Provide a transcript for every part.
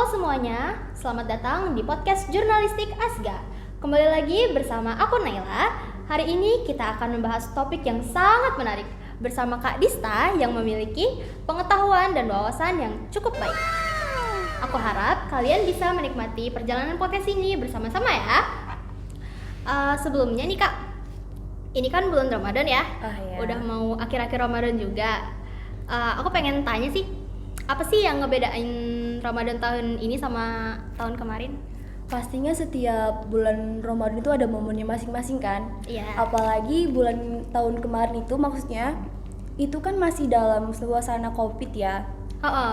semuanya, selamat datang di podcast Jurnalistik Asga. Kembali lagi bersama aku Naila. Hari ini kita akan membahas topik yang sangat menarik bersama Kak Dista yang memiliki pengetahuan dan wawasan yang cukup baik. Aku harap kalian bisa menikmati perjalanan podcast ini bersama-sama ya. Sebelumnya nih Kak, ini kan bulan Ramadan ya. Udah mau akhir-akhir Ramadan juga. Aku pengen tanya sih, apa sih yang ngebedain Ramadan tahun ini sama tahun kemarin? Pastinya setiap bulan Ramadan itu ada momennya masing-masing kan. Iya. Apalagi bulan tahun kemarin itu maksudnya itu kan masih dalam suasana Covid ya.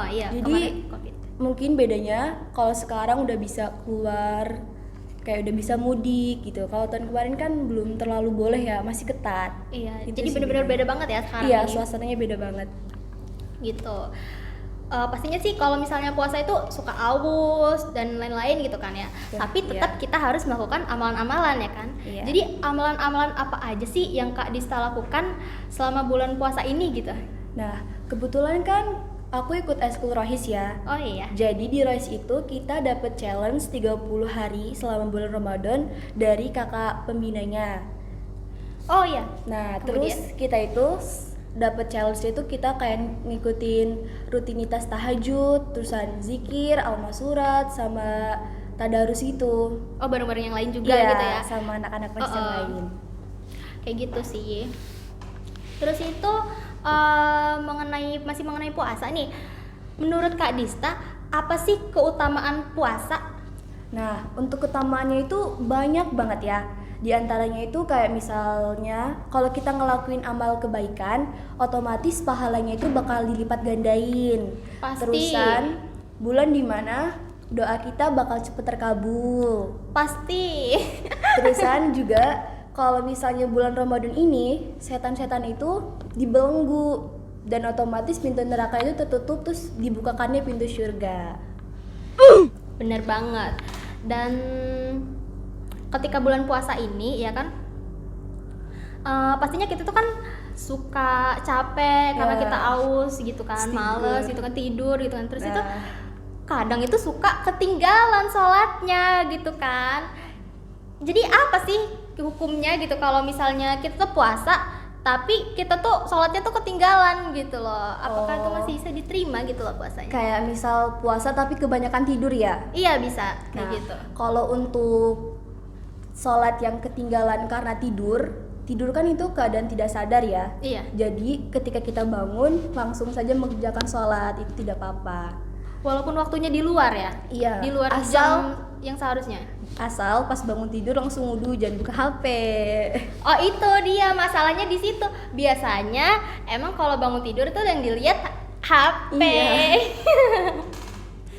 Iya. Jadi kemarin COVID. mungkin bedanya kalau sekarang udah bisa keluar, kayak udah bisa mudik gitu. Kalau tahun kemarin kan belum terlalu boleh ya, masih ketat. Iya. Itu Jadi sih benar-benar beda bedanya. banget ya sekarang Iya, ini. suasananya beda banget. Gitu. Pastinya sih kalau misalnya puasa itu suka aus dan lain-lain gitu kan ya. Ya, Tapi tetap kita harus melakukan amalan-amalan ya kan. Iya. Jadi amalan-amalan apa aja sih yang Kak Dista lakukan selama bulan puasa ini gitu? Nah, kebetulan kan aku ikut eskul Rohis ya. Oh iya. Jadi di Rohis itu kita dapat challenge 30 hari selama bulan Ramadan dari kakak pembinanya. Oh iya. Nah, Kemudian? terus kita itu dapat challenge itu kita kayak ngikutin rutinitas tahajud, terusan zikir, alma surat sama tadarus itu. Oh bareng-bareng yang lain juga Iya, gitu ya. sama anak-anak Rohis yang lain. Kayak gitu sih. Terus itu mengenai puasa nih. Menurut Kak Dista, apa sih keutamaan puasa? Nah, untuk keutamaannya itu banyak banget ya. Di antaranya itu kayak misalnya kalau kita ngelakuin amal kebaikan, otomatis pahalanya itu bakal dilipat gandain. Pasti. Terusan bulan dimana doa kita bakal cepet terkabul. Pasti. Terusan juga kalau misalnya bulan Ramadan ini setan-setan itu dibelenggu dan otomatis pintu neraka itu tertutup terus dibukakannya pintu surga. Bener banget. Dan ketika bulan puasa ini ya kan, pastinya kita tuh kan suka capek karena Ya. kita aus gitu kan, Tidur. males gitu kan, tidur gitu kan. Terus Nah. itu kadang itu suka ketinggalan sholatnya gitu kan. Jadi apa sih hukumnya gitu kalau misalnya kita tuh puasa tapi kita tuh sholatnya tuh ketinggalan gitu loh? Apakah itu masih bisa diterima gitu loh puasanya? Kayak misal puasa tapi kebanyakan tidur ya. Iya bisa kayak Nah, gitu. kalau untuk sholat yang ketinggalan karena tidur kan itu keadaan tidak sadar ya. Iya. Jadi ketika kita bangun langsung saja mengerjakan sholat itu tidak apa-apa. Walaupun waktunya di luar ya? Iya. Di luar Asal- jam yang seharusnya. Asal pas bangun tidur langsung wudu, jangan buka HP. Oh itu dia masalahnya di situ. Biasanya emang kalau bangun tidur tuh yang dilihat HP. Iya.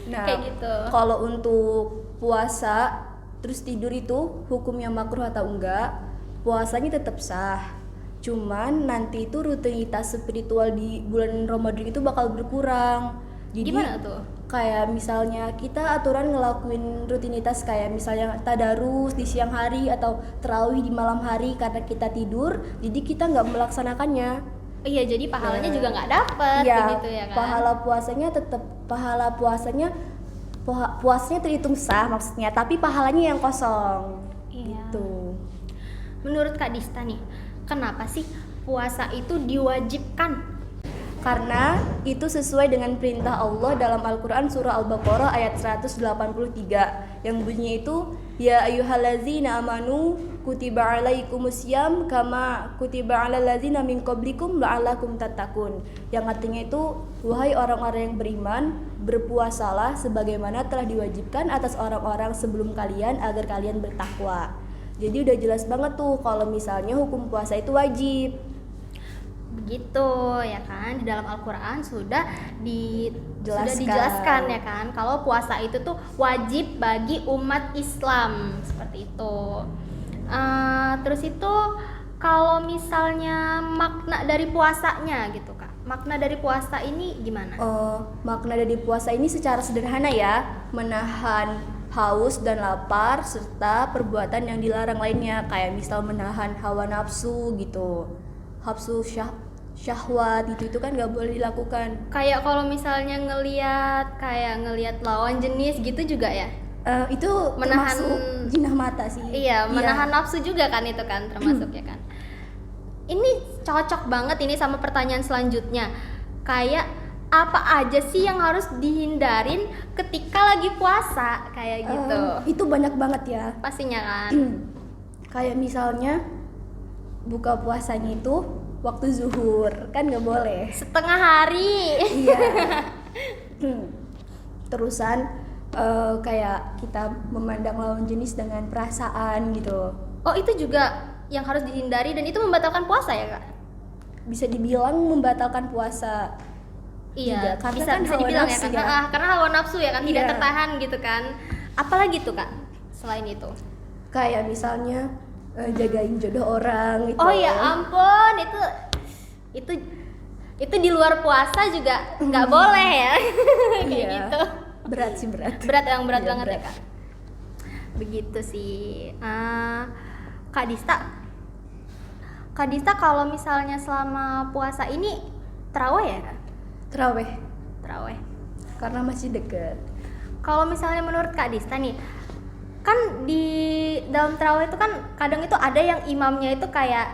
Nah, Kayak gitu. kalau untuk puasa terus tidur itu hukumnya makruh atau enggak? Puasanya tetap sah. Cuman nanti itu rutinitas spiritual di bulan Ramadan itu bakal berkurang. Jadi Gimana tuh? kayak misalnya kita aturan ngelakuin rutinitas kayak misalnya tadarus di siang hari atau tarawih di malam hari karena kita tidur, jadi kita nggak melaksanakannya. Iya jadi pahalanya Nah. juga nggak dapet Iya, gitu ya kan? pahala puasanya puasanya terhitung sah maksudnya, tapi pahalanya yang kosong. Iya. Gitu. Menurut Kak Dista nih, kenapa sih puasa itu diwajibkan? Karena itu sesuai dengan perintah Allah dalam Al-Quran surah Al-Baqarah ayat 183 yang bunyinya itu ya ayyuhallazina amanu kutiba alaikumusiyam kama kutiba alal ladzina min qablikum la'allakum tattaqun, yang artinya itu wahai orang-orang yang beriman, berpuasalah sebagaimana telah diwajibkan atas orang-orang sebelum kalian agar kalian bertakwa. Jadi udah jelas banget tuh kalau misalnya hukum puasa itu wajib. Begitu ya kan, di dalam Al-Quran sudah Jelaskan. dijelaskan ya kan kalau puasa itu tuh wajib bagi umat Islam seperti itu. Terus itu kalau misalnya makna dari puasanya gitu Kak, makna dari puasa ini gimana? Makna dari puasa ini secara sederhana ya, menahan haus dan lapar serta perbuatan yang dilarang lainnya, kayak misal menahan hawa nafsu gitu, syahwat itu kan nggak boleh dilakukan. Kayak kalau misalnya ngelihat lawan jenis gitu juga ya? Itu Menahan- termasuk jinah mata sih. Iya, menahan nafsu juga kan itu kan termasuk ya kan. Ini cocok banget ini sama pertanyaan selanjutnya. Kayak apa aja sih yang harus dihindarin ketika lagi puasa kayak gitu? Itu banyak banget ya. Pastinya kan. Kayak misalnya buka puasanya itu waktu zuhur kan nggak boleh. Setengah hari. Iya. Terusan kayak kita memandang lawan jenis dengan perasaan gitu. Oh, itu juga yang harus dihindari dan itu membatalkan puasa ya, Kak? Bisa dibilang membatalkan puasa. Iya, Juga, karena bisa kan bisa hawa dibilang ya nafsu kan. ya. Karena hawa nafsu ya kan tidak Iya. tertahan gitu kan. Apalagi tuh, Kak? Selain itu. Kayak misalnya jagain jodoh orang gitu. Oh ya ampun, itu di luar puasa juga nggak boleh ya. Kayak Iya. gitu. Berat sih, berat. Berat Iya, banget berat. ya, Kak. Begitu sih. Kak Dista kalau misalnya selama puasa ini terawih ya, Kak? Terawih Terawih. karena masih deket. Kalau misalnya menurut Kak Dista nih, kan di dalam terawih itu kan kadang itu ada yang imamnya itu kayak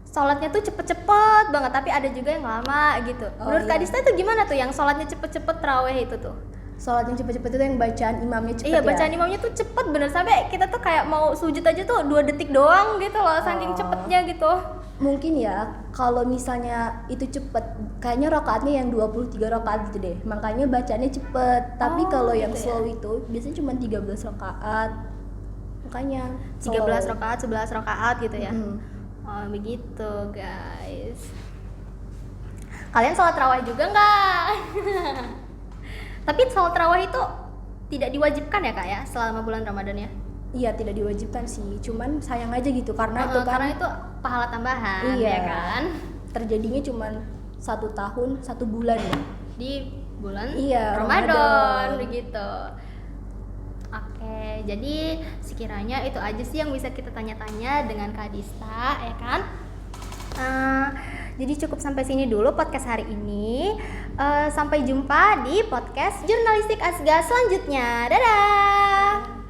sholatnya tuh cepet-cepet banget, tapi ada juga yang lama gitu. Oh, Menurut Kak iya. Dista itu gimana tuh yang sholatnya cepet-cepet terawih itu tuh? Sholat yang cepet-cepet itu yang bacaan imamnya cepet Iya, ya. bacaan imamnya tuh cepet bener, sampai kita tuh kayak mau sujud aja tuh 2 detik doang gitu loh, saking Oh. cepetnya gitu. Mungkin ya kalau misalnya itu cepet, kayaknya rakaatnya yang 23 rakaat gitu deh. Makanya bacanya cepet. Tapi Oh, kalau yang gitu ya. slow itu biasanya cuma 13 rakaat. Makanya 13 slow. rakaat, 11 rakaat gitu ya. Mm. Oh begitu guys. Kalian sholat tarawih juga nggak? Tapi sholat tarawih itu tidak diwajibkan ya, Kak, ya selama bulan Ramadan ya? Iya, tidak diwajibkan sih. Cuman sayang aja gitu karena itu kan Karena itu pahala tambahan Iya. ya kan? terjadinya cuman 1 tahun 1 bulan ya. Di bulan Iya, Ramadan Ramadan. begitu. Oke, jadi sekiranya itu aja sih yang bisa kita tanya-tanya dengan Kak Dista ya kan? Jadi cukup sampai sini dulu podcast hari ini. Sampai jumpa di podcast Jurnalistik Asga selanjutnya. Dadah.